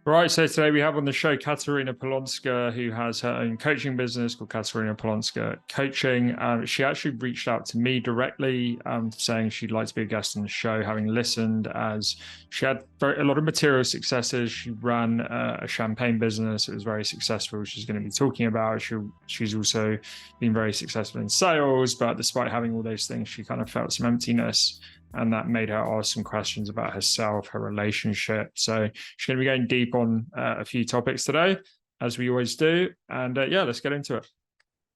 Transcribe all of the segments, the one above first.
Right, so today we have on the show Katarina Polonska, who has her own coaching business called Katarina Polonska Coaching. She actually reached out to me directly, saying she'd like to be a guest on the show, having listened, as she had a lot of material successes. She ran a champagne business. It was very successful. She's going to be talking about. She's also been very successful in sales, but despite having all those things, she kind of felt some emptiness. And that made her ask some questions about herself, her relationship. So she's going to be going deep on a few topics today, as we always do. And yeah, let's get into it.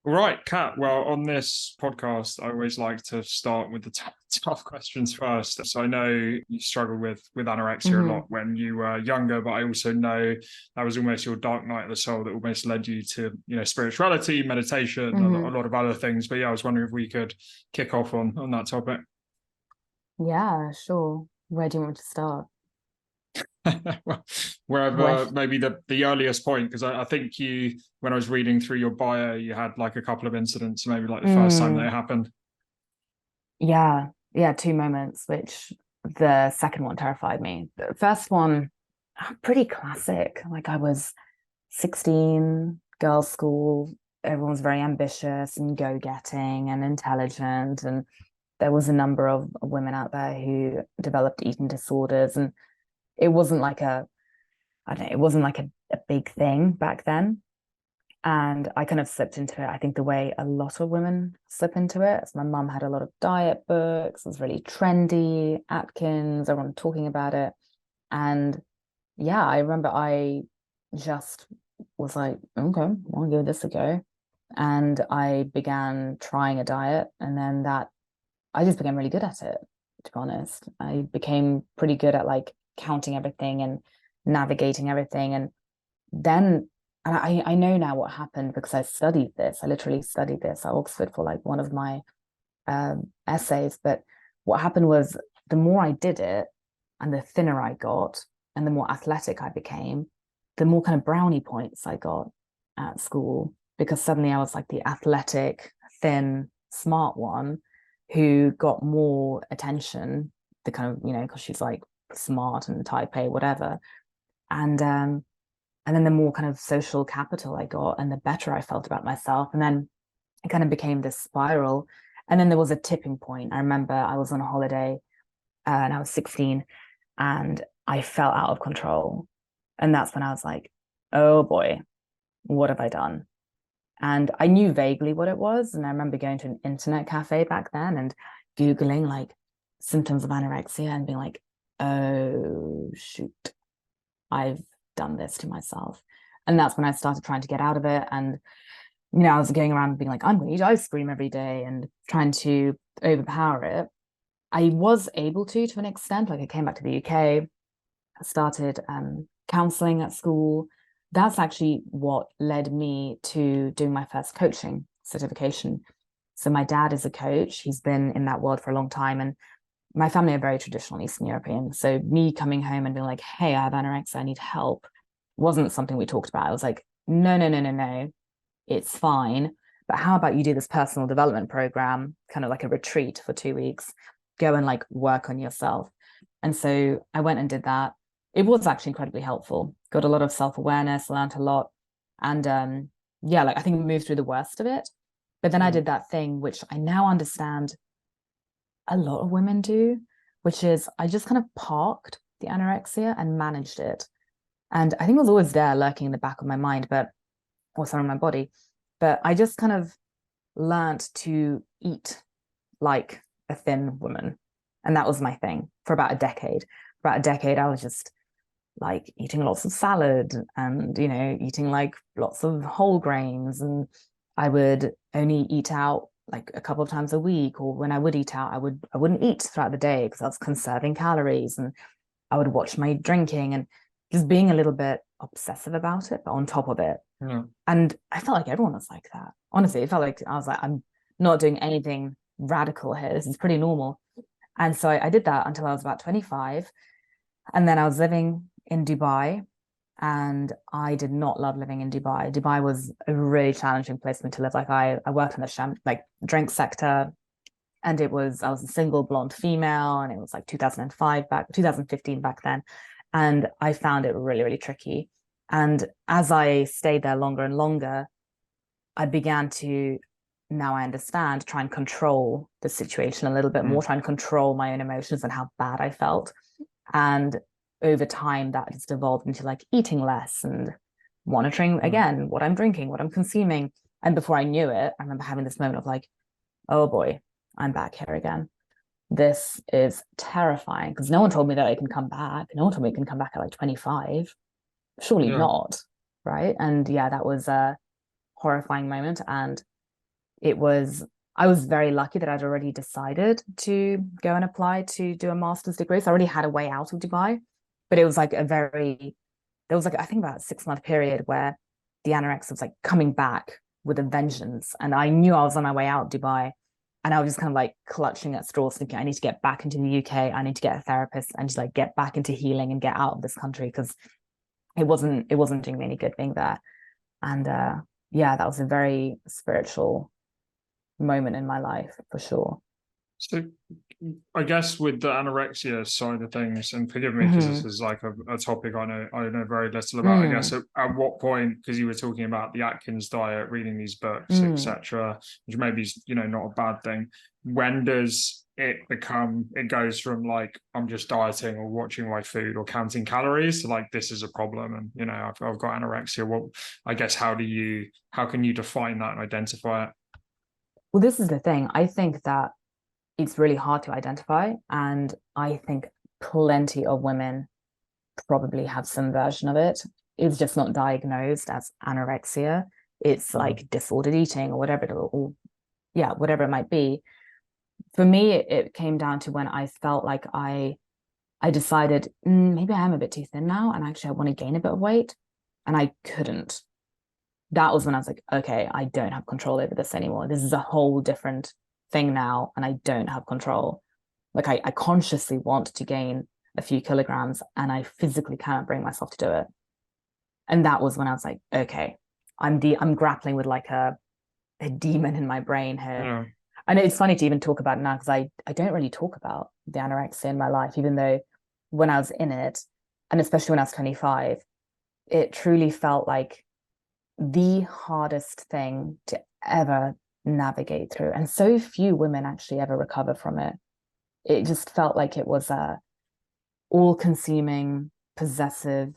All right, Kat. Well, on this podcast, I always like to start with the tough questions first. So I know you struggled with anorexia a lot when you were younger, but I also know that was almost your dark night of the soul that almost led you to, spirituality, meditation, a lot of other things. But yeah, I was wondering if we could kick off on that topic. Yeah, sure. Where do you want to start? Wherever maybe the earliest point, because I think when I was reading through your bio, you had like a couple of incidents, maybe like the first time that it happened. Yeah, two moments, which the second one terrified me. The first one, pretty classic. Like I was 16, girls' school, everyone's very ambitious and go-getting and intelligent, and there was a number of women out there who developed eating disorders, and it wasn't like a big thing back then. And I kind of slipped into it, I think, the way a lot of women slip into it. So my mum had a lot of diet books, it was really trendy, Atkins, everyone talking about it. And yeah, I remember I just was like, okay, I'll give this a go. And I began trying a diet, and then I just became really good at it, to be honest. I became pretty good at like counting everything and navigating everything. And then I know now what happened, because I studied this. I literally studied this at Oxford for like one of my essays. But what happened was, the more I did it and the thinner I got and the more athletic I became, the more kind of brownie points I got at school, because suddenly I was like the athletic, thin, smart one who got more attention, the kind of, because she's like smart and type A, whatever. And then the more kind of social capital I got, and the better I felt about myself. And then it kind of became this spiral. And then there was a tipping point. I remember I was on a holiday and I was 16, and I fell out of control. And that's when I was like, oh boy, what have I done? And I knew vaguely what it was. And I remember going to an internet cafe back then and Googling like symptoms of anorexia and being like, oh, shoot, I've done this to myself. And that's when I started trying to get out of it. And, I was going around being like, I'm going to eat ice cream every day and trying to overpower it. I was able to an extent. Like I came back to the UK, I started counseling at school. That's actually what led me to doing my first coaching certification. So my dad is a coach. He's been in that world for a long time. And my family are very traditional Eastern European. So me coming home and being like, hey, I have anorexia, I need help, wasn't something we talked about. I was like, no, it's fine. But how about you do this personal development program, kind of like a retreat for 2 weeks, go and like work on yourself. And so I went and did that. It was actually incredibly helpful. Got a lot of self-awareness, learned a lot. And like I think we moved through the worst of it. But then I did that thing, which I now understand a lot of women do, which is I just kind of parked the anorexia and managed it. And I think it was always there lurking in the back of my mind, but also in my body. But I just kind of learned to eat like a thin woman. And that was my thing for about a decade. For about a decade, I was just like eating lots of salad and, eating like lots of whole grains. And I would only eat out like a couple of times a week, or when I would eat out, I wouldn't eat throughout the day because I was conserving calories, and I would watch my drinking and just being a little bit obsessive about it, but on top of it. Yeah. And I felt like everyone was like that. Honestly, it felt like I was like, I'm not doing anything radical here. This is pretty normal. And so I did that until I was about 25. And then I was living in Dubai, and I did not love living in Dubai. Dubai was a really challenging place for me to live. Like I worked in the drink sector, and I was a single blonde female, and it was like 2015 back then. And I found it really, really tricky. And as I stayed there longer and longer, I began to, now I understand, try and control the situation a little bit more, try and control my own emotions and how bad I felt. And over time, that just evolved into like eating less and monitoring again what I'm drinking, what I'm consuming. And before I knew it, I remember having this moment of like, oh boy, I'm back here again. This is terrifying because no one told me that I can come back. No one told me I can come back at like 25. Surely not. Right. And yeah, that was a horrifying moment. And I was very lucky that I'd already decided to go and apply to do a master's degree. So I already had a way out of Dubai, but it was like there was like, I think about a 6-month period where the anorexia was like coming back with a vengeance. And I knew I was on my way out of Dubai. And I was just kind of like clutching at straws, thinking I need to get back into the UK. I need to get a therapist and just like get back into healing and get out of this country because it wasn't doing me any good being there. And yeah, that was a very spiritual moment in my life for sure. So I guess with the anorexia side of things, and forgive me because this is like a topic I know very little about. I guess at what point, because you were talking about the Atkins diet, reading these books, etc., which maybe is, you know, not a bad thing. When does it goes from like I'm just dieting or watching my food or counting calories to like this is a problem and you know I've got anorexia? What I guess how can you define that and identify it? Well, this is the thing. I think that it's really hard to identify. And I think plenty of women probably have some version of it. It's just not diagnosed as anorexia. It's like disordered eating or whatever, whatever it might be. For me, it came down to when I felt like I decided maybe I am a bit too thin now, and actually I want to gain a bit of weight, and I couldn't. That was when I was like, okay, I don't have control over this anymore. This is a whole different thing now, and I don't have control. Like I consciously want to gain a few kilograms, and I physically cannot bring myself to do it. And that was when I was like, okay, I'm grappling with like a demon in my brain here. Yeah. And it's funny to even talk about it now because I don't really talk about the anorexia in my life, even though when I was in it, and especially when I was 25, it truly felt like the hardest thing to ever navigate through. And so few women actually ever recover from it. It just felt like it was a all-consuming, possessive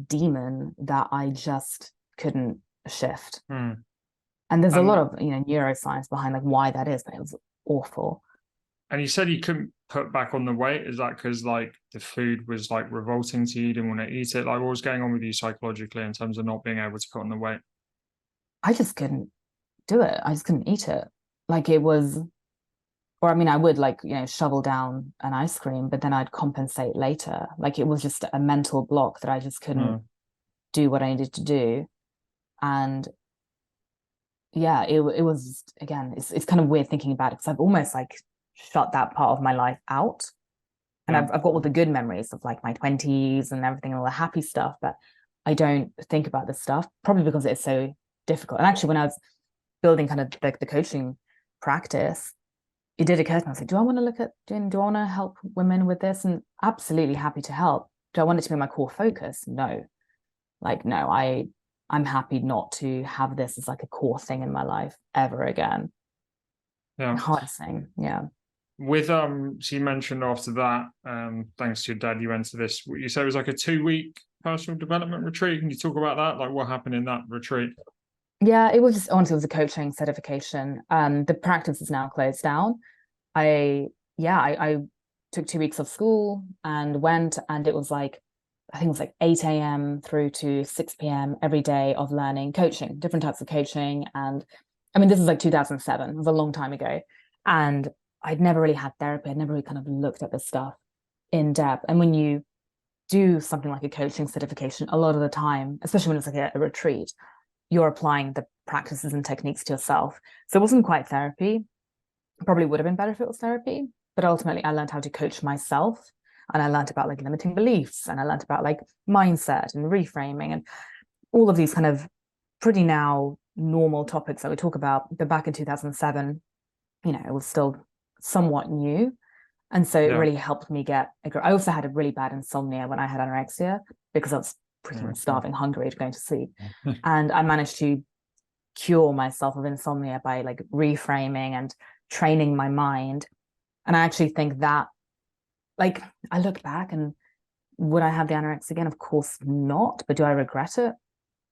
demon that I just couldn't shift. And there's a lot of neuroscience behind like why that is, but it was awful. And you said you couldn't put back on the weight. Is that because like the food was like revolting to you? You didn't want to eat it? Like what was going on with you psychologically in terms of not being able to put on the weight? I just couldn't do it. I just couldn't eat it. Like it was, or I mean, I would like, shovel down an ice cream, but then I'd compensate later. Like it was just a mental block that I just couldn't do what I needed to do. And yeah, it was, again, it's kind of weird thinking about it because I've almost like shut that part of my life out. And I've got all the good memories of like my 20s and everything and all the happy stuff, but I don't think about this stuff probably because it's so difficult. And actually, when I was building kind of the coaching practice, it did occur to me, I was like, do I want to want to help women with this? And absolutely happy to help. Do I want it to be my core focus? No. Like, no, I'm happy not to have this as like a core thing in my life ever again. Yeah. The hardest thing. Yeah. With so you mentioned after that, thanks to your dad, you went to this, you said it was like a 2-week personal development retreat. Can you talk about that? Like what happened in that retreat? Yeah, it was just honestly, it was a coaching certification. The practice is now closed down. I took 2 weeks of school and went, and it was like, I think it was like 8 a.m. through to 6 p.m. every day of learning coaching, different types of coaching. And I mean, this is like 2007, it was a long time ago. And I'd never really had therapy. I'd never really kind of looked at this stuff in depth. And when you do something like a coaching certification, a lot of the time, especially when it's like a retreat, you're applying the practices and techniques to yourself. So it wasn't quite therapy. Probably would have been better if it was therapy, but ultimately I learned how to coach myself, and I learned about like limiting beliefs, and I learned about like mindset and reframing and all of these kind of pretty now normal topics that we talk about. But back in 2007, it was still somewhat new. And so it Yeah. really helped me I also had a really bad insomnia when I had anorexia, because I was pretty much starving, hungry, going to sleep. And I managed to cure myself of insomnia by like reframing and training my mind. And I actually think that, like, I look back and would I have the anorexia again? Of course not. But do I regret it?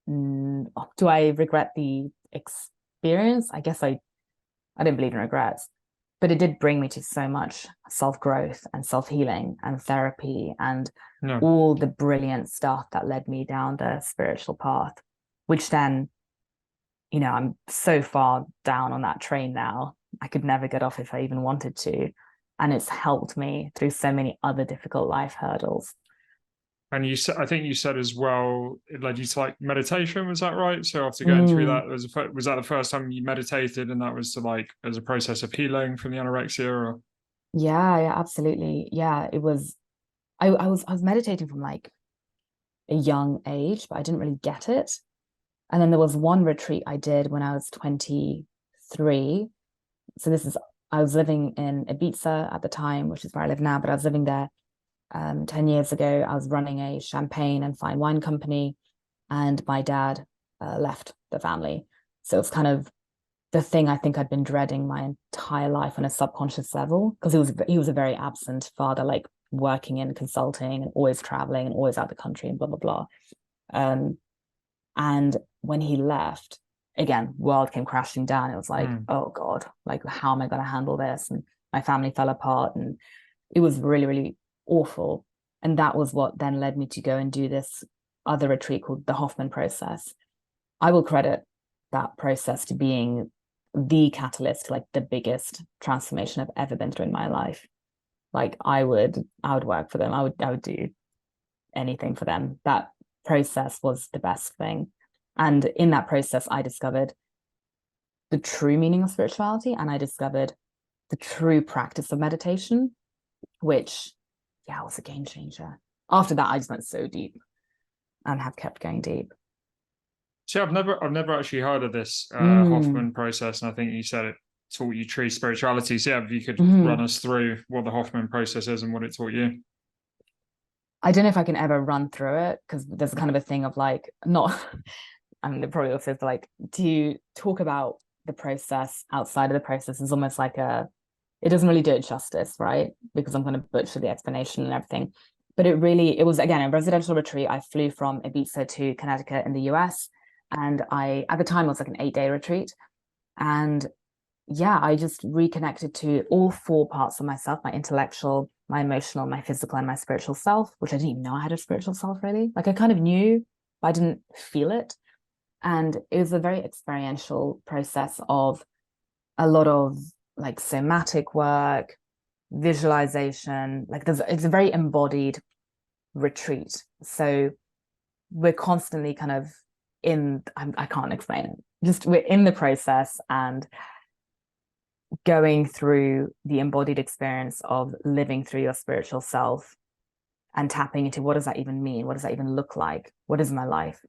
Do I regret the experience? I guess I don't believe in regrets, but it did bring me to so much self-growth and self-healing and therapy and Yeah. all the brilliant stuff that led me down the spiritual path, which then, I'm so far down on that train now. I could never get off if I even wanted to. And it's helped me through so many other difficult life hurdles. And I think you said as well, it led you to like meditation. Was that right? So after going through that, was that the first time you meditated, and that was to like as a process of healing from the anorexia? Or Yeah, absolutely. Yeah, it was. I was meditating from like a young age, but I didn't really get it. And then there was one retreat I did when I was 23. So I was living in Ibiza at the time, which is where I live now, but I was living there 10 years ago. I was running a champagne and fine wine company, and my dad left the family. So it was kind of the thing I think I'd been dreading my entire life on a subconscious level, because he was a very absent father, like working in consulting and always traveling and always out the country and blah, blah, blah. And when he left, again, world came crashing down. It was like, oh God, like, how am I going to handle this? And my family fell apart, and it was really, really awful. And that was what then led me to go and do this other retreat called the Hoffman Process. I will credit that process to being the catalyst, like the biggest transformation I've ever been through in my life. Like I would work for them. I would do anything for them. That process was the best thing. And in that process, I discovered the true meaning of spirituality, and I discovered the true practice of meditation, which, yeah, was a game changer. After that, I just went so deep and have kept going deep. see, I've never actually heard of this Hoffman process, and I think you said it taught you true spirituality. So yeah, if you could run us through what the Hoffman process is and what it taught you. I don't know if I can ever run through it, because there's kind of a thing of like, not, I mean, it probably also is like, to talk about the process outside of the process is almost like it doesn't really do it justice, right? Because I'm going to butcher the explanation and everything. But it was, again, a residential retreat. I flew from Ibiza to Connecticut in the US. And at the time, it was like an 8-day retreat. And yeah, I just reconnected to all 4 parts of myself: my intellectual, my emotional, my physical, and my spiritual self, which I didn't even know I had a spiritual self, really. Like I kind of knew, but I didn't feel it. And it was a very experiential process of a lot of like somatic work, visualization. Like it's a very embodied retreat. So we're constantly kind of I can't explain it. Just we're in the process and going through the embodied experience of living through your spiritual self and tapping into, what does that even mean? What does that even look like? What is my life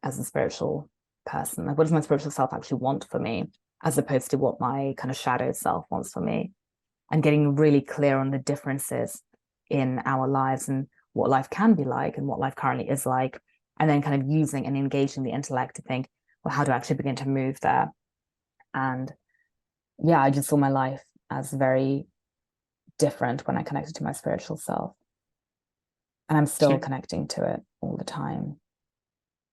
as a spiritual person? Like, what does my spiritual self actually want for me, as opposed to what my kind of shadow self wants for me? And getting really clear on the differences in our lives and what life can be like and what life currently is like. And then kind of using and engaging the intellect to think, well, how do I actually begin to move there? And yeah, I just saw my life as very different when I connected to my spiritual self. And I'm still connecting to it all the time.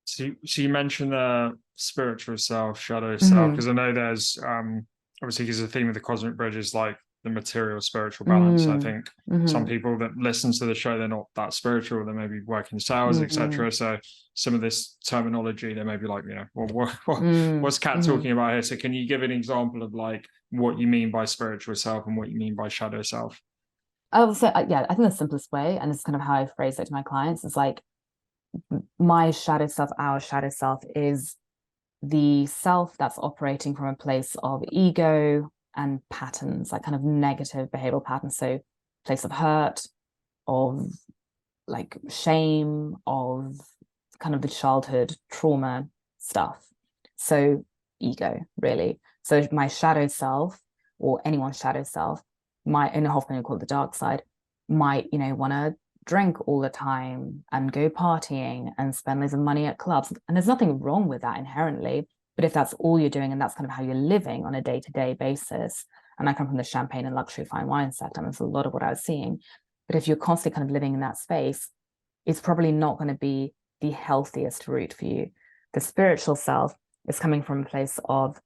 So you mentioned the spiritual self, shadow self, because I know there's obviously, because the theme of the Cosmic Bridge is like the material spiritual balance. I think some people that listen to the show, they're not that spiritual, they may be working sales, etc. So some of this terminology, they may be like, what's Kat talking about here? So can you give an example of like what you mean by spiritual self and what you mean by shadow self? So yeah, I think the simplest way, and this is kind of how I phrase it to my clients, is like, my shadow self, our shadow self, is the self that's operating from a place of ego and patterns, like kind of negative behavioral patterns. So place of hurt, of like shame, of kind of the childhood trauma stuff. So ego, really. So my shadow self, or anyone's shadow self, might, in Hoffman, we call it the dark side, might, want to drink all the time and go partying and spend loads of money at clubs. And there's nothing wrong with that inherently. But if that's all you're doing and that's kind of how you're living on a day-to-day basis, and I come from the champagne and luxury fine wine sector, and that's a lot of what I was seeing. But if you're constantly kind of living in that space, it's probably not going to be the healthiest route for you. The spiritual self is coming from a place of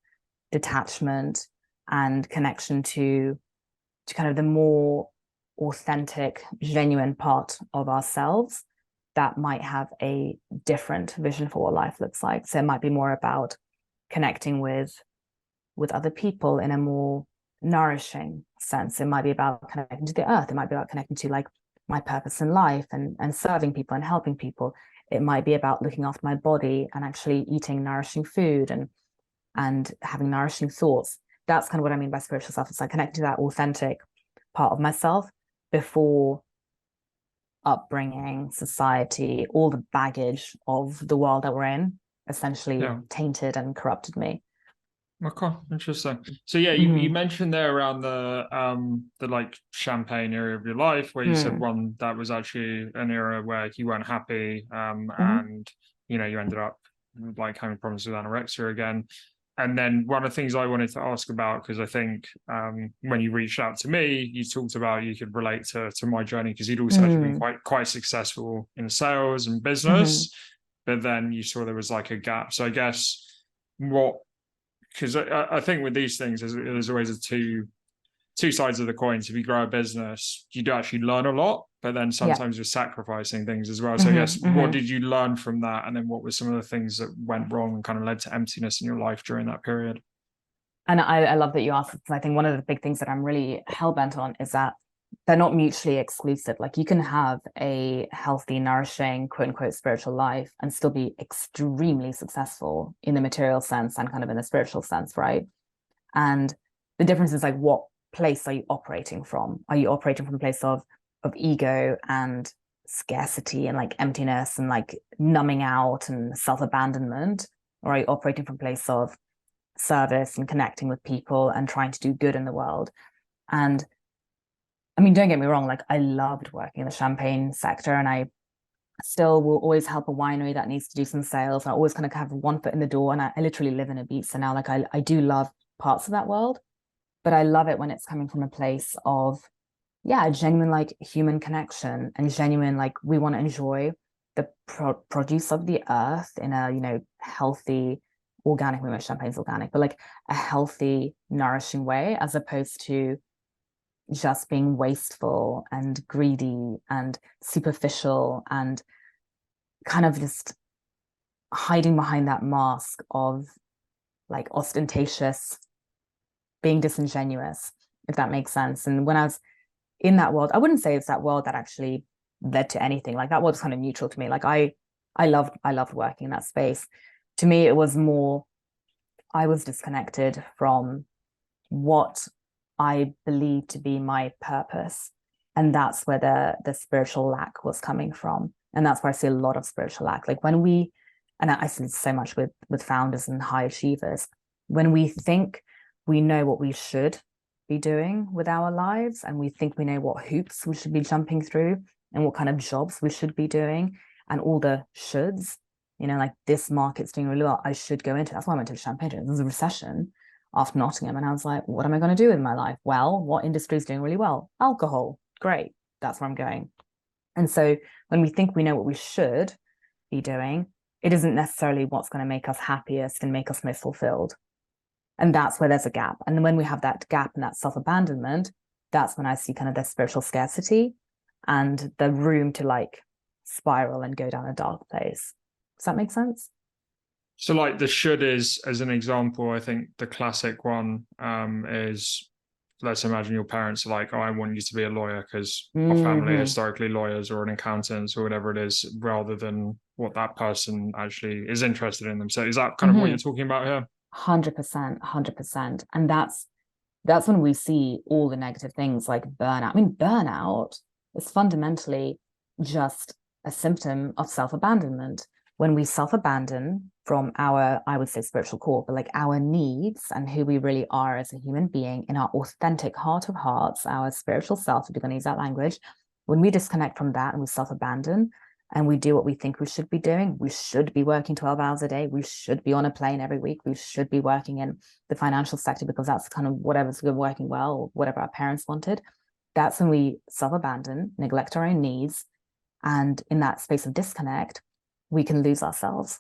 detachment and connection to kind of the more authentic, genuine part of ourselves that might have a different vision for what life looks like. So it might be more about connecting with other people in a more nourishing sense. It might be about connecting to the earth. It might be about connecting to like my purpose in life and serving people and helping people. It might be about looking after my body and actually eating nourishing food and having nourishing thoughts. That's kind of what I mean by spiritual self. It's like connecting to that authentic part of myself before upbringing, society, all the baggage of the world that we're in essentially tainted and corrupted me. Okay, interesting. So yeah, you mentioned there around the like champagne era of your life, where you said one that was actually an era where you weren't happy, and you ended up like having problems with anorexia again. And then one of the things I wanted to ask about, because I think when you reached out to me, you talked about you could relate to my journey, because you'd also actually been quite successful in sales and business, but then you saw there was like a gap. So I guess because I think with these things, there's always two sides of the coin. So if you grow a business, you do actually learn a lot, but then sometimes you're sacrificing things as well. So I guess what did you learn from that? And then what were some of the things that went wrong and kind of led to emptiness in your life during that period? And I love that you asked, because I think one of the big things that I'm really hell-bent on is that they're not mutually exclusive. Like you can have a healthy, nourishing, quote unquote, spiritual life and still be extremely successful in the material sense and kind of in the spiritual sense, right? And the difference is like, what place are you operating from? Are you operating from a place of ego and scarcity and like emptiness and like numbing out and self-abandonment? Or are you operating from a place of service and connecting with people and trying to do good in the world? And I mean, don't get me wrong, like I loved working in the champagne sector, and I still will always help a winery that needs to do some sales. I always kind of have one foot in the door, and I literally live in Ibiza now. Like I do love parts of that world, but I love it when it's coming from a place of, a genuine like human connection and genuine, like we want to enjoy the produce of the earth in a, healthy, organic, maybe champagne's organic, but like a healthy, nourishing way, as opposed to just being wasteful and greedy and superficial and kind of just hiding behind that mask of like ostentatious, being disingenuous, if that makes sense. And when I was in that world, I wouldn't say it's that world that actually led to anything. Like that world's kind of neutral to me. Like I loved working in that space. To me, it was more, I was disconnected from what I believe to be my purpose. And that's where the spiritual lack was coming from. And that's where I see a lot of spiritual lack. Like when and I see so much with founders and high achievers, when we think we know what we should be doing with our lives, and we think we know what hoops we should be jumping through and what kind of jobs we should be doing, and all the shoulds, like this market's doing really well, I should go into it. That's why I went to Champagne. There's a recession after Nottingham, and I was like, what am I going to do with my life? Well, what industry is doing really well? Alcohol. Great. That's where I'm going. And so when we think we know what we should be doing, it isn't necessarily what's going to make us happiest and make us most fulfilled. And that's where there's a gap. And when we have that gap and that self-abandonment, that's when I see kind of the spiritual scarcity and the room to like spiral and go down a dark place. Does that make sense? So like the should is, as an example, I think the classic one is, let's imagine your parents are like, oh, I want you to be a lawyer because our family are historically lawyers, or an accountant or whatever it is, rather than what that person actually is interested in them. So is that kind of what you're talking about here? 100%. And that's when we see all the negative things like burnout. I mean, burnout is fundamentally just a symptom of self-abandonment. when we self-abandon from our, I would say, spiritual core, but like our needs and who we really are as a human being in our authentic heart of hearts, our spiritual self, if you're going to use that language, when we disconnect from that and we self-abandon and we do what we think we should be doing, we should be working 12 hours a day, we should be on a plane every week, we should be working in the financial sector because that's kind of whatever's been working well or whatever our parents wanted. That's when we self-abandon, neglect our own needs. And in that space of disconnect, we can lose ourselves.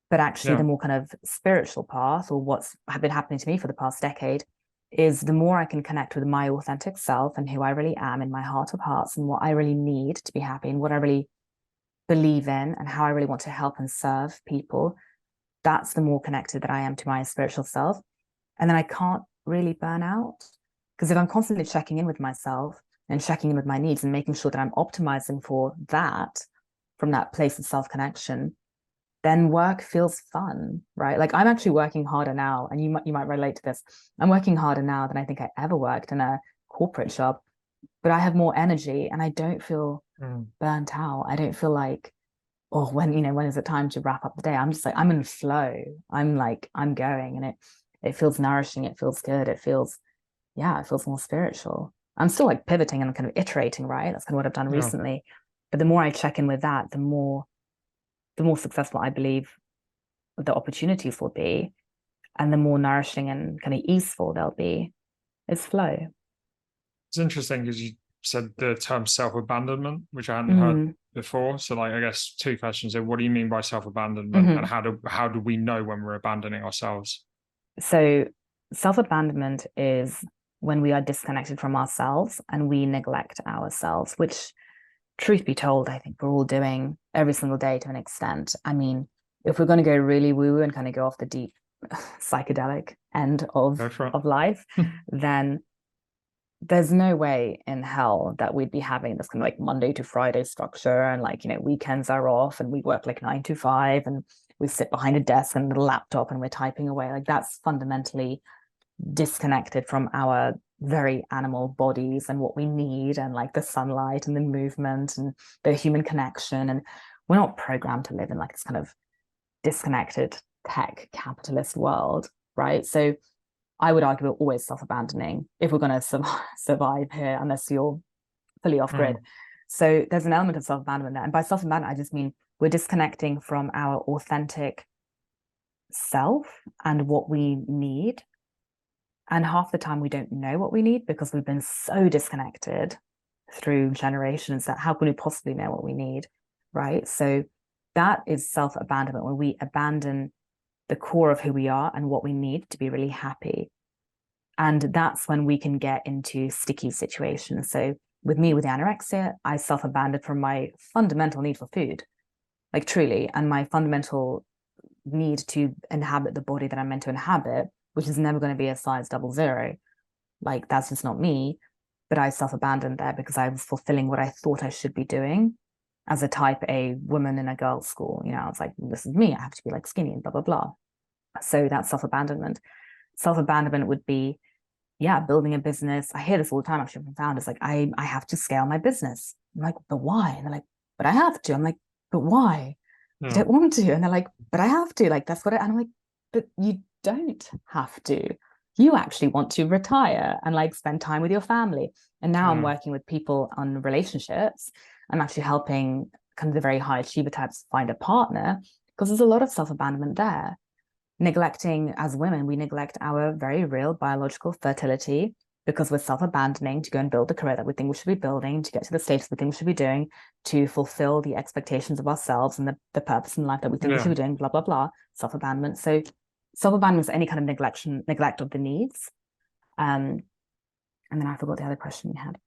But actually, the more kind of spiritual path, or what's been happening to me for the past decade, is the more I can connect with my authentic self and who I really am in my heart of hearts and what I really need to be happy and what I really believe in and how I really want to help and serve people. That's the more connected that I am to my spiritual self. And then I can't really burn out. Because if I'm constantly checking in with myself and checking in with my needs and making sure that I'm optimizing for that from that place of self-connection, then work feels fun, right? Like I'm actually working harder now, and you might relate to this. I'm working harder now than I think I ever worked in a corporate job, but I have more energy and I don't feel burnt out. I don't feel like, oh, when is it time to wrap up the day? I'm just like, I'm in flow. I'm going, and it feels nourishing. It feels good. It feels more spiritual. I'm still like pivoting and kind of iterating, right? That's kind of what I've done recently. But the more I check in with that, the more successful I believe the opportunities will be, and the more nourishing and kind of easeful they'll be. It's flow. It's interesting because you said the term self-abandonment, which I hadn't heard before. So like, I guess two questions there. What do you mean by self-abandonment, and how do we know when we're abandoning ourselves? So self-abandonment is when we are disconnected from ourselves and we neglect ourselves, which, truth be told, I think we're all doing every single day to an extent. I mean, if we're going to go really woo and kind of go off the deep psychedelic end of life, then there's no way in hell that we'd be having this kind of like Monday to Friday structure and like, weekends are off and we work like 9 to 5 and we sit behind a desk and a laptop and we're typing away. Like that's fundamentally disconnected from our very animal bodies and what we need, and like the sunlight and the movement and the human connection. And we're not programmed to live in like this kind of disconnected tech capitalist world, right? So I would argue we're always self-abandoning if we're going to survive here, unless you're fully off grid. So there's an element of self-abandonment there. And by self-abandonment, I just mean we're disconnecting from our authentic self and what we need. And half the time we don't know what we need because we've been so disconnected through generations that how can we possibly know what we need, right? So that is self-abandonment, when we abandon the core of who we are and what we need to be really happy. And that's when we can get into sticky situations. So with me, with anorexia, I self-abandoned from my fundamental need for food, like truly, and my fundamental need to inhabit the body that I'm meant to inhabit, which is never going to be a size 00. Like that's just not me. But I self-abandoned there because I was fulfilling what I thought I should be doing as a type A woman in a girls' school. I was like, this is me. I have to be like skinny and blah, blah, blah. So that's self-abandonment. Self-abandonment would be, building a business. I hear this all the time actually from founders, like, I have to scale my business. I'm like, but why? And they're like, but I have to. I'm like, but why? I don't want to. And they're like, but I have to. Like, that's what and I'm like, but you don't have to. You actually want to retire and like spend time with your family. And now I'm working with people on relationships. I'm actually helping kind of the very high achiever types find a partner, because there's a lot of self-abandonment there. Neglecting, as women, we neglect our very real biological fertility because we're self-abandoning to go and build the career that we think we should be building, to get to the status we think we should be doing, to fulfill the expectations of ourselves and the purpose in life that we think we should be doing, blah, blah, blah, self-abandonment. So self-abandonment is any kind of neglect of the needs. And then I forgot the other question you had.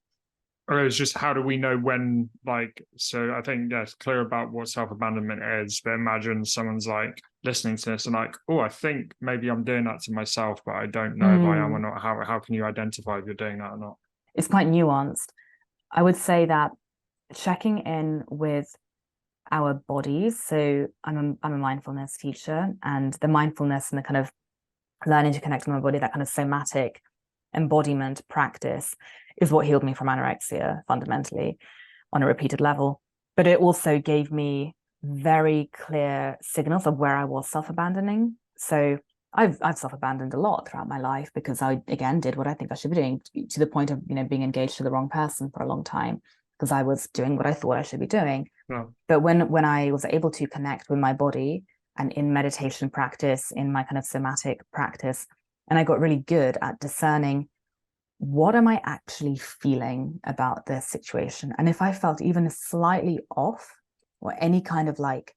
It was just, how do we know when, like, so I think, it's clear about what self-abandonment is, but imagine someone's like listening to this and like, oh, I think maybe I'm doing that to myself, but I don't know if I am or not. How can you identify if you're doing that or not? It's quite nuanced. I would say that checking in with our bodies. So I'm a mindfulness teacher, and the mindfulness and the kind of learning to connect with my body, that kind of somatic embodiment practice, is what healed me from anorexia fundamentally on a repeated level. But it also gave me very clear signals of where I was self-abandoning. So I've self-abandoned a lot throughout my life because I, again, did what I think I should be doing, to the point of, being engaged to the wrong person for a long time because I was doing what I thought I should be doing. Yeah. But when I was able to connect with my body, and in meditation practice, in my kind of somatic practice, and I got really good at discerning, what am I actually feeling about this situation? And if I felt even slightly off, or any kind of like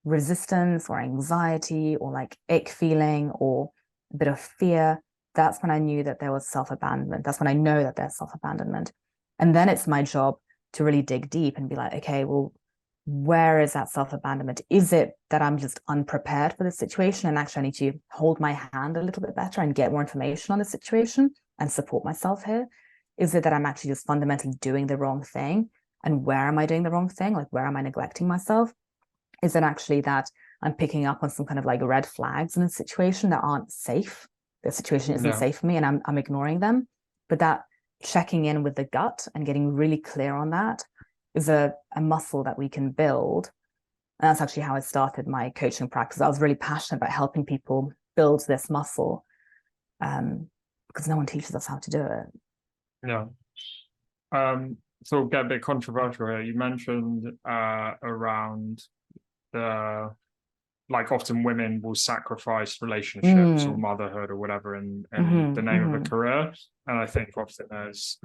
resistance or anxiety or like ick feeling or a bit of fear, that's when I knew that there was self-abandonment. That's when I know that there's self-abandonment. And then it's my job to really dig deep and be like, okay, well, where is that self-abandonment? Is it that I'm just unprepared for the situation and actually I need to hold my hand a little bit better and get more information on the situation and support myself here? Is it that I'm actually just fundamentally doing the wrong thing? And where am I doing the wrong thing? Like, where am I neglecting myself? Is it actually that I'm picking up on some kind of like red flags in a situation that aren't safe? The situation isn't safe for me and I'm ignoring them. But that checking in with the gut and getting really clear on that is a muscle that we can build. And that's actually how I started my coaching practice. I was really passionate about helping people build this muscle, because no one teaches us how to do it. Yeah. So we'll get a bit controversial here. You mentioned around the, like, often women will sacrifice relationships or motherhood or whatever in the name of a career. And I think often there's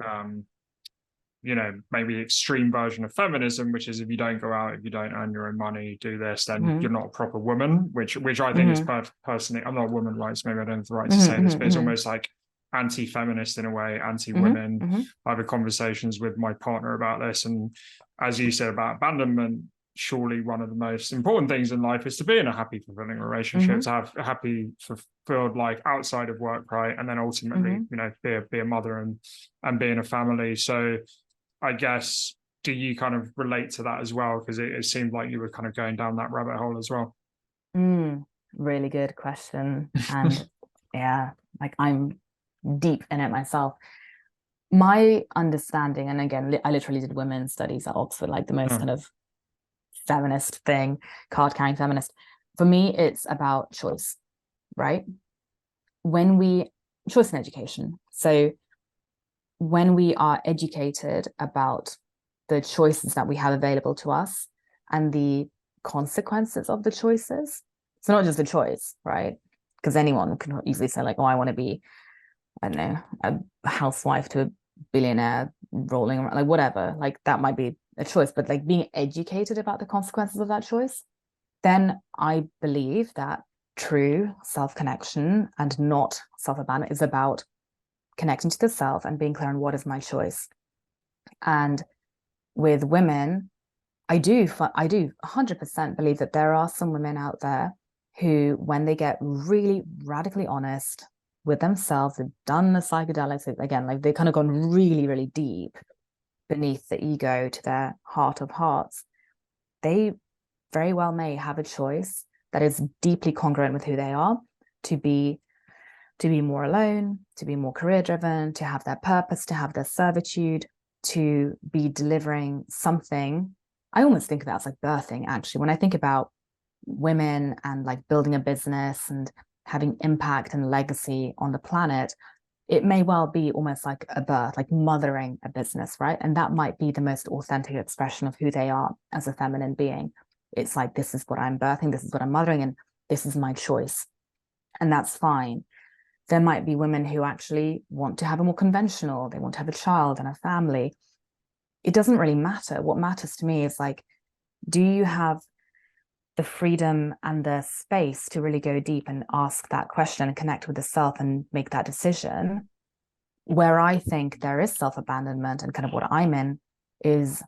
maybe extreme version of feminism, which is if you don't go out, if you don't earn your own money, do this, then you're not a proper woman, which I think is personally, I'm not a woman rights, maybe I don't have the right to say this, but it's almost like anti-feminist in a way, anti-women. I have conversations with my partner about this, and as you said about abandonment, surely one of the most important things in life is to be in a happy, fulfilling relationship, to have a happy, fulfilled life outside of work, right? And then ultimately, be a mother and be in a family. So I guess, do you kind of relate to that as well? Because it seemed like you were kind of going down that rabbit hole as well. Really good question. And yeah, like I'm deep in it myself. My understanding, and again, I literally did women's studies at Oxford, like the most kind of feminist thing, card-carrying feminist. For me, it's about choice, right? Choice in education. So when we are educated about the choices that we have available to us and the consequences of the choices, it's not just a choice, right? Because anyone can easily say like, oh, I want to be, I don't know, a housewife to a billionaire rolling around, like whatever, like that might be a choice, but like being educated about the consequences of that choice, then I believe that true self-connection and not self-abandonment is about connecting to the self and being clear on what is my choice. And with women, I do 100% believe that there are some women out there who, when they get really radically honest with themselves, they've done the psychedelics, again, like they've kind of gone really, really deep beneath the ego to their heart of hearts, they very well may have a choice that is deeply congruent with who they are, to be more alone, to be more career driven, to have their purpose, to have their servitude, to be delivering something. I almost think of that as like birthing, actually. When I think about women and like building a business and having impact and legacy on the planet, it may well be almost like a birth, like mothering a business, right? And that might be the most authentic expression of who they are as a feminine being. It's like, this is what I'm birthing, this is what I'm mothering, and this is my choice. And that's fine. There might be women who actually want to have a more conventional, they want to have a child and a family. It doesn't really matter. What matters to me is like, do you have the freedom and the space to really go deep and ask that question and connect with the self and make that decision? Where I think there is self-abandonment and kind of what I'm in is,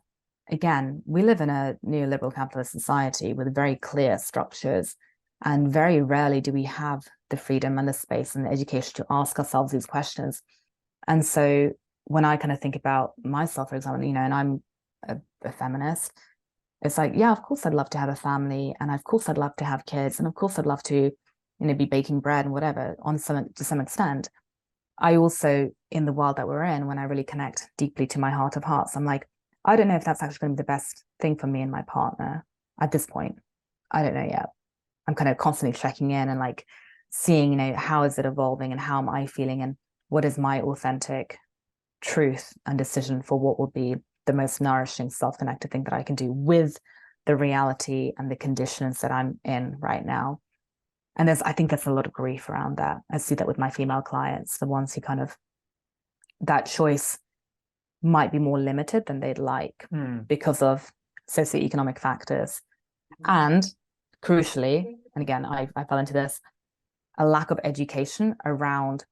again, we live in a neoliberal capitalist society with very clear structures, and very rarely do we have the freedom and the space and the education to ask ourselves these questions. And so when I kind of think about myself, for example, and I'm a feminist, it's like, yeah, of course I'd love to have a family, and of course I'd love to have kids, and of course I'd love to, be baking bread and whatever to some extent. I also, in the world that we're in, when I really connect deeply to my heart of hearts, I'm like, I don't know if that's actually going to be the best thing for me and my partner. at this point. I don't know yet. I'm kind of constantly checking in and like seeing, how is it evolving and how am I feeling and what is my authentic truth and decision for what will be the most nourishing self-connected thing that I can do with the reality and the conditions that I'm in right now. And I think there's a lot of grief around that. I see that with my female clients, the ones who kind of, that choice might be more limited than they'd like because of socioeconomic factors. And crucially, and again, I fell into this, a lack of education around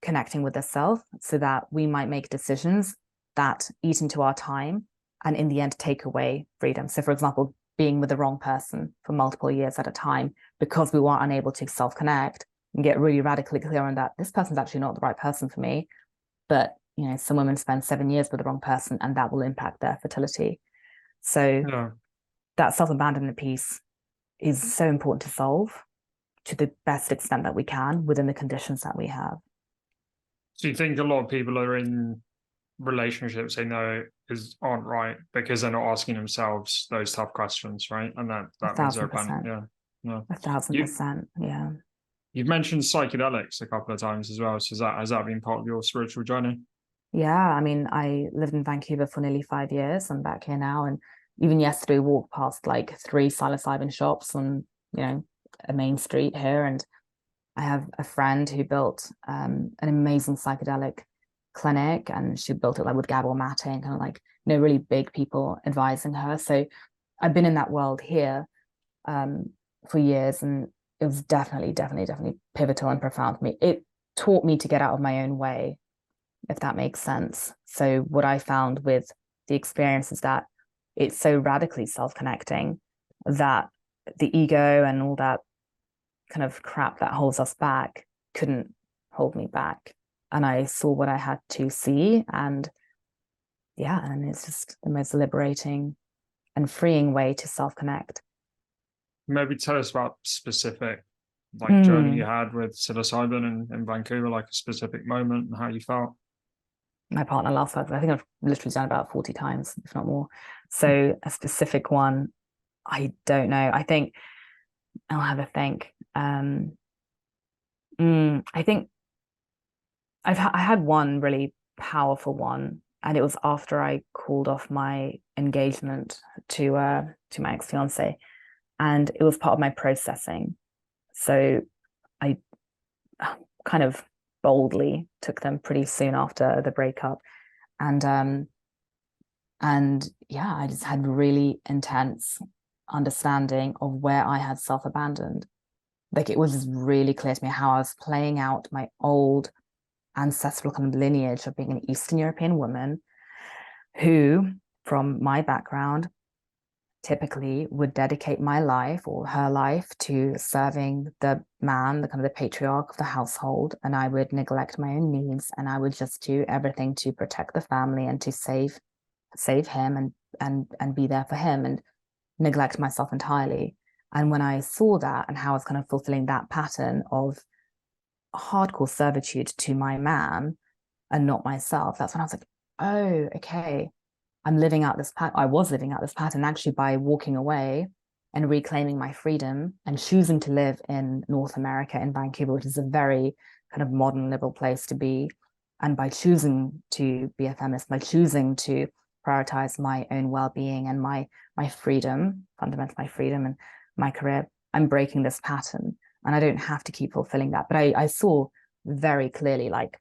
connecting with the self so that we might make decisions that eat into our time and in the end take away freedom. So for example, being with the wrong person for multiple years at a time because we were unable to self-connect and get really radically clear on that this person's actually not the right person for me. But some women spend 7 years with the wrong person and that will impact their fertility. So that self-abandonment piece is so important to solve to the best extent that we can within the conditions that we have. So you think a lot of people are in relationships they know aren't right because they're not asking themselves those tough questions, right? And that means they're abandoned. Yeah. 1,000%. Yeah. You've mentioned psychedelics a couple of times as well. So has that been part of your spiritual journey? Yeah, I mean, I lived in Vancouver for nearly 5 years. I'm back here now, and even yesterday, walked past like 3 psilocybin shops on a main street here, and I have a friend who built an amazing psychedelic clinic, and she built it like with Gabor Mate and kind of like really big people advising her. So I've been in that world here for years, and it was definitely pivotal and profound for me. It taught me to get out of my own way, if that makes sense. So what I found with the experience is that it's so radically self-connecting that the ego and all that kind of crap that holds us back couldn't hold me back. And I saw what I had to see, and it's just the most liberating and freeing way to self-connect. Maybe tell us about specific journey you had with psilocybin in Vancouver, like a specific moment and how you felt. My partner last night, I think I've literally done about 40 times, if not more. So a specific one, I don't know. I think I'll have a think. I think I had one really powerful one, and it was after I called off my engagement to my ex-fiance, and it was part of my processing. So I kind of boldly took them pretty soon after the breakup, and I just had really intense understanding of where I had self-abandoned. Like it was really clear to me how I was playing out my old ancestral kind of lineage of being an Eastern European woman who, from my background, typically would dedicate my life or her life to serving the man, the kind of the patriarch of the household, and I would neglect my own needs, and I would just do everything to protect the family and to save him and be there for him and neglect myself entirely. And when I saw that and how I was kind of fulfilling that pattern of hardcore servitude to my man and not myself, that's when I was like, oh, okay, I'm living out this pattern. I was living out this pattern actually by walking away and reclaiming my freedom and choosing to live in North America, in Vancouver, which is a very kind of modern liberal place to be. And by choosing to be a feminist, by choosing to prioritize my own well-being and my freedom, fundamentally my freedom and my career, I'm breaking this pattern. And I don't have to keep fulfilling that. But I saw very clearly like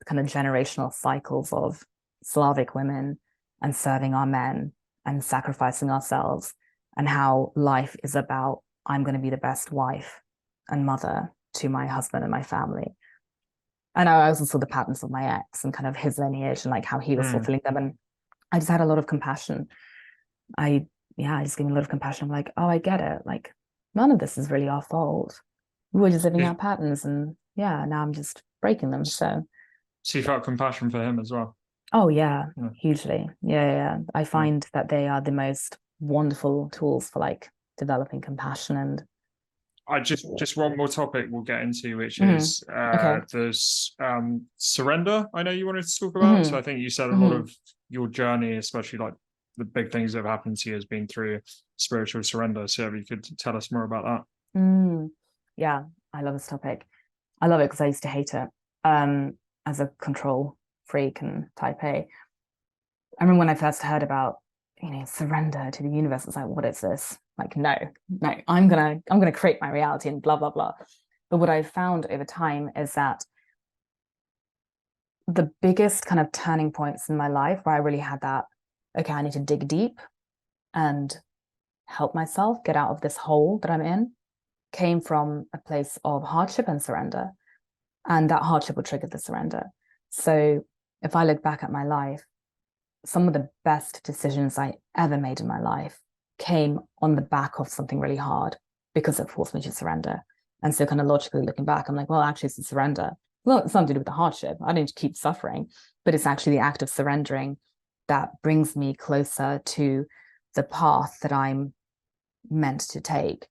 kind of generational cycles of Slavic women and serving our men and sacrificing ourselves, and how life is about, I'm going to be the best wife and mother to my husband and my family. And I also saw the patterns of my ex and kind of his lineage and like how he was fulfilling them. And I just had a lot of compassion. I just gave me a lot of compassion. I'm like, oh, I get it. Like, none of this is really our fault. We were just living out patterns, and now I'm just breaking them. So you felt compassion for him as well? Oh yeah, hugely. Yeah. I find that they are the most wonderful tools for like developing compassion. And I just one more topic we'll get into, which is this surrender. I know you wanted to talk about. So I think you said a lot of your journey, especially like the big things that have happened to you has been through spiritual surrender. So if you could tell us more about Yeah, I love this topic. I love it because I used to hate it as a control freak and type A. I remember when I first heard about, surrender to the universe. It's like, what is this? Like, no, I'm gonna create my reality and blah, blah, blah. But what I've found over time is that the biggest kind of turning points in my life where I really had that, okay, I need to dig deep and help myself get out of this hole that I'm in, came from a place of hardship and surrender. And that hardship would trigger the surrender. So if I look back at my life, some of the best decisions I ever made in my life came on the back of something really hard because it forced me to surrender. And so kind of logically looking back, I'm like, well, actually it's a surrender. Well, it's nothing to do with the hardship. I didn't keep suffering, but it's actually the act of surrendering that brings me closer to the path that I'm meant to take.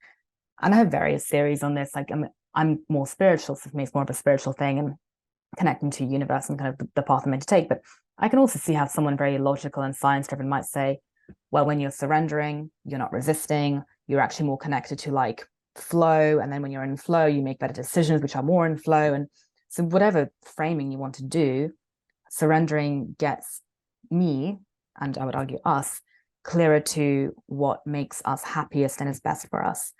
And I have various theories on this. Like I'm more spiritual, so for me it's more of a spiritual thing and connecting to universe and kind of the path I'm meant to take. But I can also see how someone very logical and science driven might say, well, when you're surrendering, you're not resisting, you're actually more connected to like flow. And then when you're in flow, you make better decisions, which are more in flow. And so whatever framing you want to do, surrendering gets me, and I would argue us, clearer to what makes us happiest and is best for us.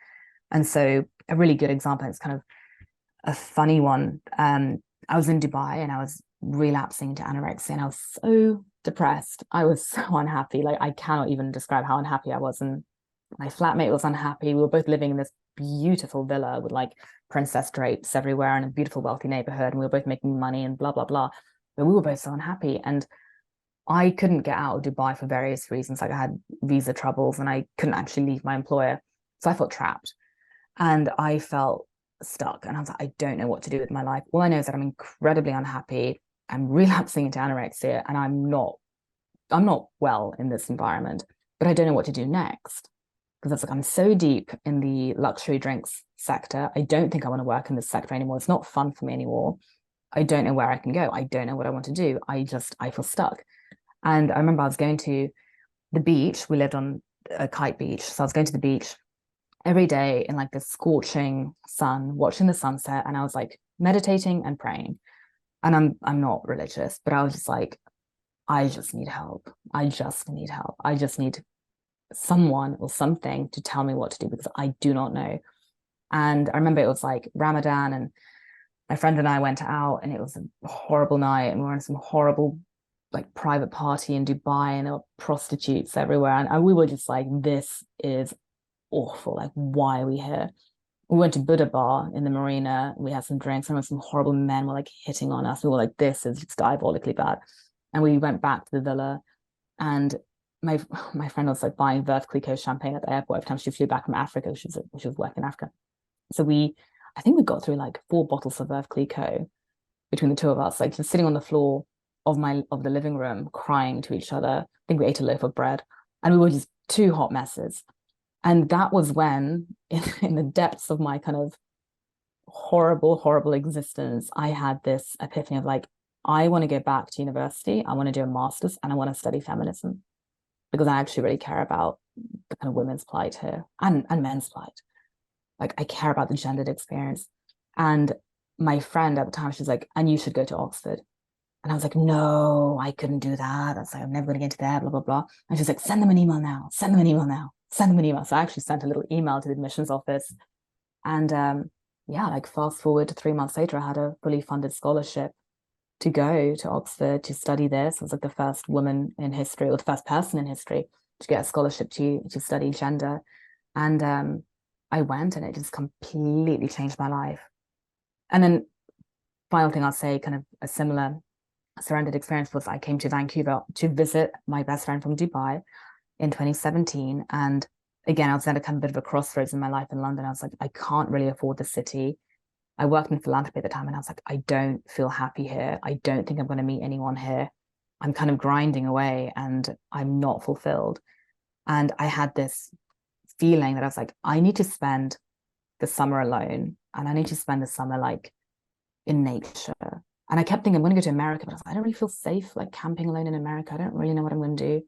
And so a really good example, it's kind of a funny one. I was in Dubai and I was relapsing into anorexia and I was so depressed. I was so unhappy. Like I cannot even describe how unhappy I was. And my flatmate was unhappy. We were both living in this beautiful villa with like princess drapes everywhere in a beautiful, wealthy neighborhood. And we were both making money and blah, blah, blah. But we were both so unhappy. And I couldn't get out of Dubai for various reasons. Like I had visa troubles and I couldn't actually leave my employer. So I felt trapped and I felt stuck. And I was like, I don't know what to do with my life. All I know is that I'm incredibly unhappy. I'm relapsing into anorexia and I'm not well in this environment, but I don't know what to do next. Because I was like, I'm so deep in the luxury drinks sector. I don't think I want to work in this sector anymore. It's not fun for me anymore. I don't know where I can go. I don't know what I want to do. I feel stuck. And I remember I was going to the beach. We lived on a kite beach. So I was going to the beach every day in like the scorching sun, watching the sunset. And I was like meditating and praying. And I'm not religious, but I was just like, I just need help. I just need help. I just need someone or something to tell me what to do because I do not know. And I remember it was like Ramadan and my friend and I went out and it was a horrible night and we were in some horrible like private party in Dubai and there were prostitutes everywhere. And we were just like, this is awful. Like, why are we here? We went to Buddha Bar in the marina. We had some drinks and some horrible men were like hitting on us. We were like, this is just diabolically bad. And we went back to the villa and my friend was like buying Veuve Clicquot champagne at the airport every time she flew back from Africa. She was working in Africa. So I think we got through like 4 bottles of Veuve Clicquot between the two of us, like just sitting on the floor of the living room, crying to each other. I think we ate a loaf of bread and we were just 2 hot messes. And that was when, in the depths of my kind of horrible, horrible existence, I had this epiphany of like, I want to go back to university. I want to do a master's and I want to study feminism because I actually really care about the kind of women's plight here and men's plight. Like I care about the gendered experience. And my friend at the time, she's like, and you should go to Oxford. And I was like, no, I couldn't do that. I was like, I'm never going to get into there, blah, blah, blah. And she's like, send them an email now. Send them an email now. Send them an email. So I actually sent a little email to the admissions office. And yeah, like fast forward to 3 months later, I had a fully funded scholarship to go to Oxford to study this. I was like the first woman in history or the first person in history to get a scholarship to study gender. And I went and it just completely changed my life. And then final thing I'll say, kind of a similar surrendered experience was I came to Vancouver to visit my best friend from Dubai in 2017. And again, I was at a kind of bit of a crossroads in my life in London. I was like, I can't really afford the city. I worked in philanthropy at the time and I was like, I don't feel happy here. I don't think I'm going to meet anyone here. I'm kind of grinding away and I'm not fulfilled. And I had this feeling that I was like, I need to spend the summer alone and I need to spend the summer like in nature. And I kept thinking, I'm going to go to America, but I was like, I don't really feel safe like camping alone in America. I don't really know what I'm going to do.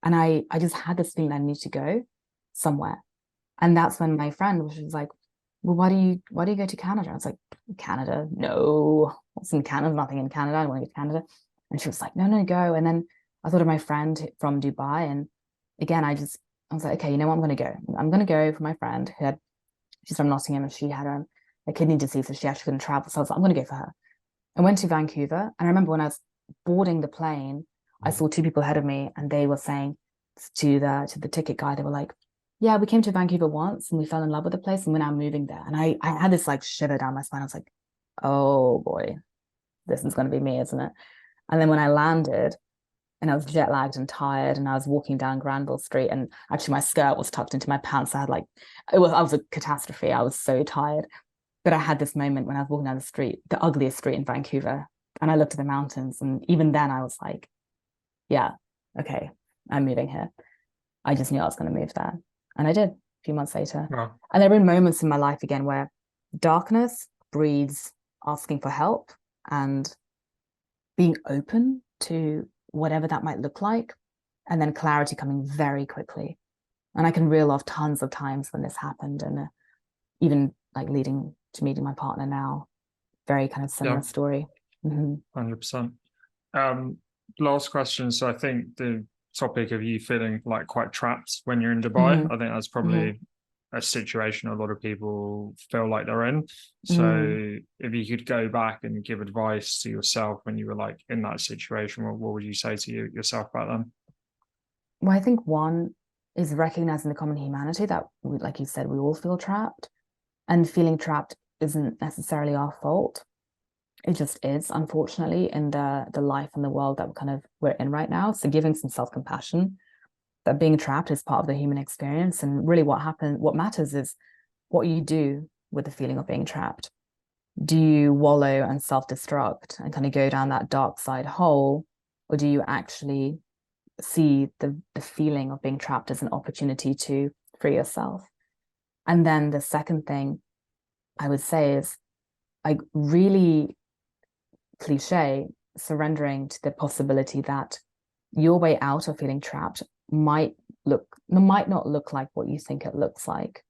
And I just had this feeling I need to go somewhere. And that's when my friend was like, well, why do you go to Canada? I was like, Canada? No, what's in Canada? Nothing in Canada. I want to go to Canada. And she was like, no, go. And then I thought of my friend from Dubai. And again, I was like, okay, you know what? I'm going to go. I'm going to go for my friend she's from Nottingham, and she had a kidney disease. So she actually couldn't travel. So I was like, I'm going to go for her. I went to Vancouver. And I remember when I was boarding the plane, I saw two people ahead of me, and they were saying to the ticket guy, they were like, yeah, we came to Vancouver once and we fell in love with the place and we're now moving there. And I had this like shiver down my spine. I was like, oh boy, this is going to be me, isn't it? And then when I landed and I was jet lagged and tired, and I was walking down Granville Street, and actually my skirt was tucked into my pants. I was a catastrophe. I was so tired. But I had this moment when I was walking down the street, the ugliest street in Vancouver, and I looked at the mountains. And even then I was like, yeah, okay, I'm moving here. I just knew I was going to move there. And I did a few months later. Wow. And there have been moments in my life again where darkness breeds asking for help and being open to whatever that might look like, and then clarity coming very quickly. And I can reel off tons of times when this happened, and even like leading to meeting my partner now, very kind of similar story. 100%. Last question. So I think the topic of you feeling like quite trapped when you're in Dubai, I think that's probably a situation a lot of people feel like they're in. So if you could go back and give advice to yourself when you were like in that situation, what would you say to yourself about them? Well, I think one is recognizing the common humanity that, like you said, we all feel trapped, and feeling trapped isn't necessarily our fault. It just is, unfortunately, in the life and the world that we're in right now. So giving some self-compassion, that being trapped is part of the human experience. And really what matters is what you do with the feeling of being trapped. Do you wallow and self-destruct and kind of go down that dark side hole? Or do you actually see the feeling of being trapped as an opportunity to free yourself? And then the second thing I would say is, like, really cliche, surrendering to the possibility that your way out of feeling trapped might not look like what you think it looks like.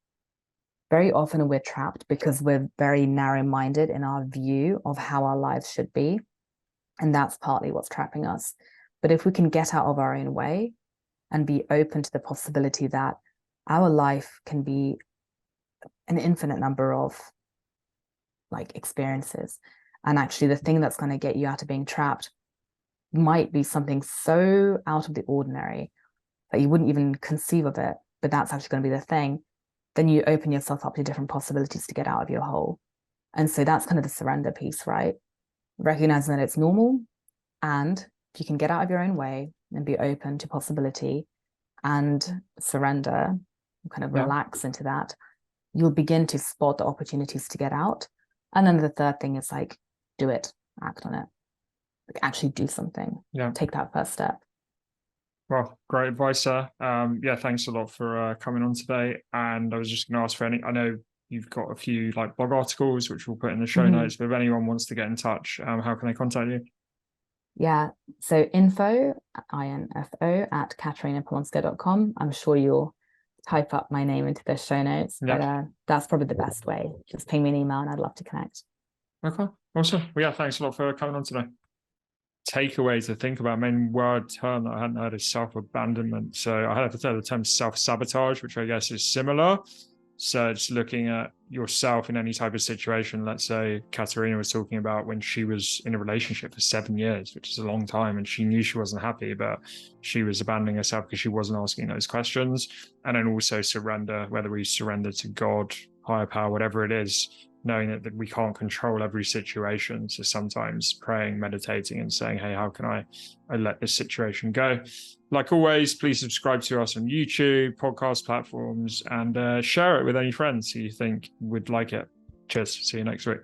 Very often we're trapped because we're very narrow-minded in our view of how our lives should be. And that's partly what's trapping us. But if we can get out of our own way and be open to the possibility that our life can be an infinite number of like experiences, and actually the thing that's going to get you out of being trapped might be something so out of the ordinary that you wouldn't even conceive of it, but that's actually going to be the thing, then you open yourself up to different possibilities to get out of your hole. And so that's kind of the surrender piece, right? Recognizing that it's normal, and if you can get out of your own way and be open to possibility and surrender, kind of relax into that, you'll begin to spot the opportunities to get out. And then the third thing is like, do it, act on it, like actually do something, take that first step. Well, great advice, sir. Thanks a lot for coming on today. And I was just going to ask for I know you've got a few like blog articles, which we'll put in the show notes, but if anyone wants to get in touch, how can they contact you? Yeah, so info at katarinapolonska.com. I'm sure you'll type up my name into the show notes, but that's probably the best way. Just ping me an email and I'd love to connect. Okay, awesome. Well, thanks a lot for coming on today. Takeaway to think about, main word term that I hadn't heard is self-abandonment. So I had to tell the term self-sabotage, which I guess is similar. So it's looking at yourself in any type of situation. Let's say Katarina was talking about when she was in a relationship for 7 years, which is a long time, and she knew she wasn't happy, but she was abandoning herself because she wasn't asking those questions. And then also surrender, whether we surrender to God, higher power, whatever it is, knowing that we can't control every situation. So sometimes praying, meditating, and saying, hey, how can I let this situation go? Like always, please subscribe to us on YouTube, podcast platforms, and share it with any friends who you think would like it. Cheers. See you next week.